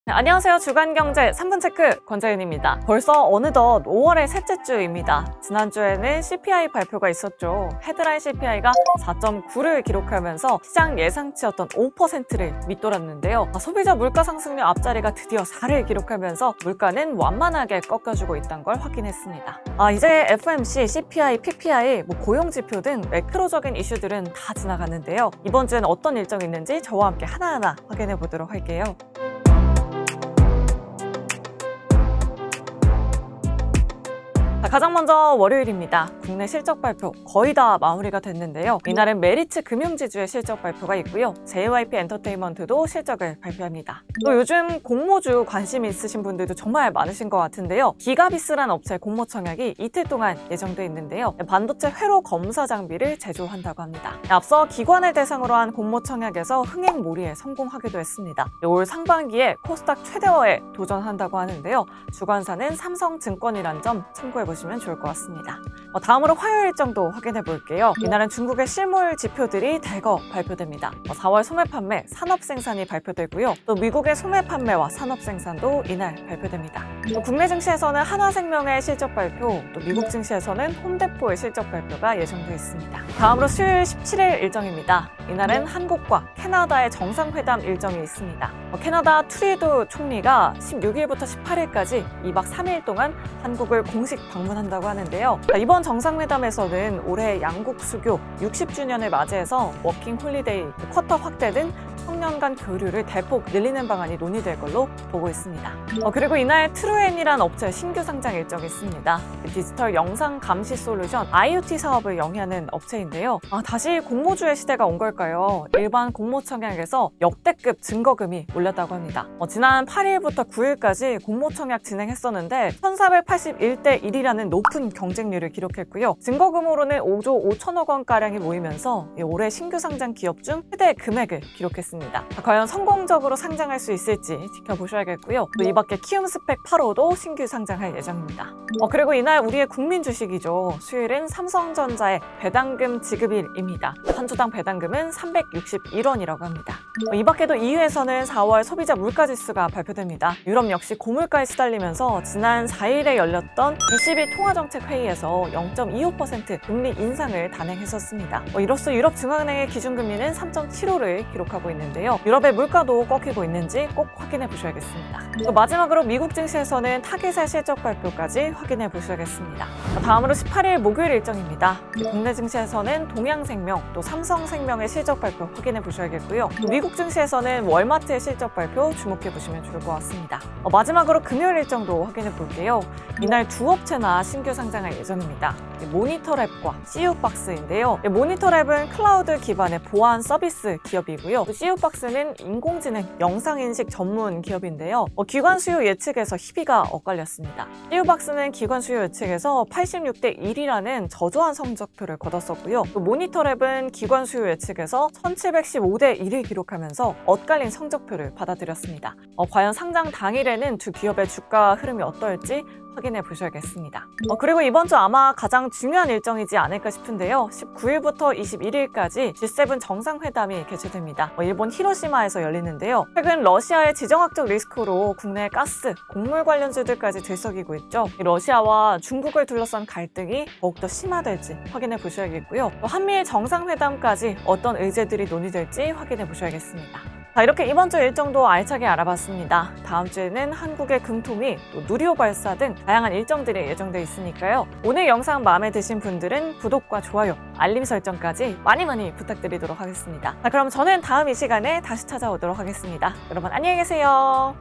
네, 안녕하세요. 주간경제 3분 체크 권자윤입니다. 벌써 어느덧 5월의 셋째 주입니다. 지난주에는 CPI 발표가 있었죠. 헤드라인 CPI가 4.9를 기록하면서 시장 예상치였던 5%를 밑돌았는데요. 소비자 물가 상승률 앞자리가 드디어 4를 기록하면서 물가는 완만하게 꺾여주고 있다는 걸 확인했습니다. 이제 FOMC, CPI, PPI, 고용지표 등 매크로적인 이슈들은 다 지나갔는데요. 이번 주에는 어떤 일정이 있는지 저와 함께 하나하나 확인해 보도록 할게요. 가장 먼저 월요일입니다. 국내 실적 발표 거의 다 마무리가 됐는데요. 이날은 메리츠 금융지주의 실적 발표가 있고요. JYP 엔터테인먼트도 실적을 발표합니다. 또 요즘 공모주 관심 있으신 분들도 정말 많으신 것 같은데요. 기가비스란 업체 공모 청약이 이틀 동안 예정돼 있는데요. 반도체 회로 검사 장비를 제조한다고 합니다. 앞서 기관을 대상으로 한 공모 청약에서 흥행몰이에 성공하기도 했습니다. 올 상반기에 코스닥 최대어에 도전한다고 하는데요. 주관사는 삼성증권이란 점 참고해보시면 좋을 것 같습니다. 다음으로 화요일 일정도 확인해 볼게요. 이날은 중국의 실물 지표들이 대거 발표됩니다. 4월 소매 판매, 산업 생산이 발표되고요. 또 미국의 소매 판매와 산업 생산도 이날 발표됩니다. 또 국내 증시에서는 한화생명의 실적 발표, 또 미국 증시에서는 홈데포의 실적 발표가 예정되어 있습니다. 다음으로 수요일 17일 일정입니다. 이날은 한국과 캐나다의 정상회담 일정이 있습니다. 캐나다 트루도 총리가 16일부터 18일까지 2박 3일 동안 한국을 공식 방문한다고 하는데요. 이번 정상회담에서는 올해 양국 수교 60주년을 맞이해서 워킹 홀리데이, 쿼터 확대 등 청년 간 교류를 대폭 늘리는 방안이 논의될 걸로 보고 있습니다. 그리고 이날 트루엔이란 업체 신규 상장 일정이 있습니다. 디지털 영상 감시 솔루션 IoT 사업을 영위하는 업체인데요. 다시 공모주의 시대가 온 걸까요? 일반 공모 청약에서 역대급 증거금이 올랐다고 합니다. 지난 8일부터 9일까지 공모 청약 진행했었는데 1481대 1이라는 높은 경쟁률을 기록했고요. 증거금으로는 5조 5천억 원가량이 모이면서 올해 신규 상장 기업 중 최대 금액을 기록했습니다. 과연 성공적으로 상장할 수 있을지 지켜보셔야겠고요. 또 이 밖에 키움스펙 8호도 신규 상장할 예정입니다. 그리고 이날 우리의 국민 주식이죠. 수요일은 삼성전자의 배당금 지급일입니다. 한 주당 배당금은 361원이라고 합니다. 이 밖에도 EU에서는 4월 소비자 물가지수가 발표됩니다. 유럽 역시 고물가에 시달리면서 지난 4일에 열렸던 ECB 통화정책회의에서 0.25% 금리 인상을 단행했었습니다. 이로써 유럽 중앙은행의 기준금리는 3.75를 기록하고 있는데요. 유럽의 물가도 꺾이고 있는지 꼭 확인해 보셔야겠습니다. 또 마지막으로 미국 증시에서는 타깃의 실적 발표까지 확인해 보셔야겠습니다. 다음으로 18일 목요일 일정입니다. 국내 증시에서는 동양생명, 또 삼성생명의 실적 발표 확인해 보셔야겠고요. 또 미국 증시에서는 월마트의 실적 발표 주목해 보시면 좋을 것 같습니다. 마지막으로 금요일 일정도 확인해 볼게요. 이날 두 업체나 신규 상장할 예정입니다. 모니터랩과 CU박스인데요. 모니터랩은 클라우드 기반의 보안 서비스 기업이고요. CU박스는 인공지능 영상인식 전문 기업인데요. 기관 수요 예측에서 희비가 엇갈렸습니다. CU박스는 기관 수요 예측에서 86대 1이라는 저조한 성적표를 거뒀었고요. 또 모니터랩은 기관 수요 예측에서 1715대 1을 기록하면서 엇갈린 성적표를 받아들였습니다. 과연 상장 당일에는 두 기업의 주가 흐름이 어떨지 확인해 보셔야겠습니다. 그리고 이번 주 아마 가장 중요한 일정이지 않을까 싶은데요. 19일부터 21일까지 G7 정상회담이 개최됩니다. 일본 히로시마에서 열리는데요. 최근 러시아의 지정학적 리스크로 국내 가스, 곡물 관련주들까지 들썩이고 있죠. 러시아와 중국을 둘러싼 갈등이 더욱더 심화될지 확인해 보셔야겠고요. 또 한미일 정상회담까지 어떤 의제들이 논의될지 확인해 보셔야겠습니다. 이렇게 이번 주 일정도 알차게 알아봤습니다. 다음 주에는 한국의 금통위, 또 누리호 발사 등 다양한 일정들이 예정돼 있으니까요. 오늘 영상 마음에 드신 분들은 구독과 좋아요, 알림 설정까지 많이 부탁드리도록 하겠습니다. 그럼 저는 다음 이 시간에 다시 찾아오도록 하겠습니다. 여러분 안녕히 계세요.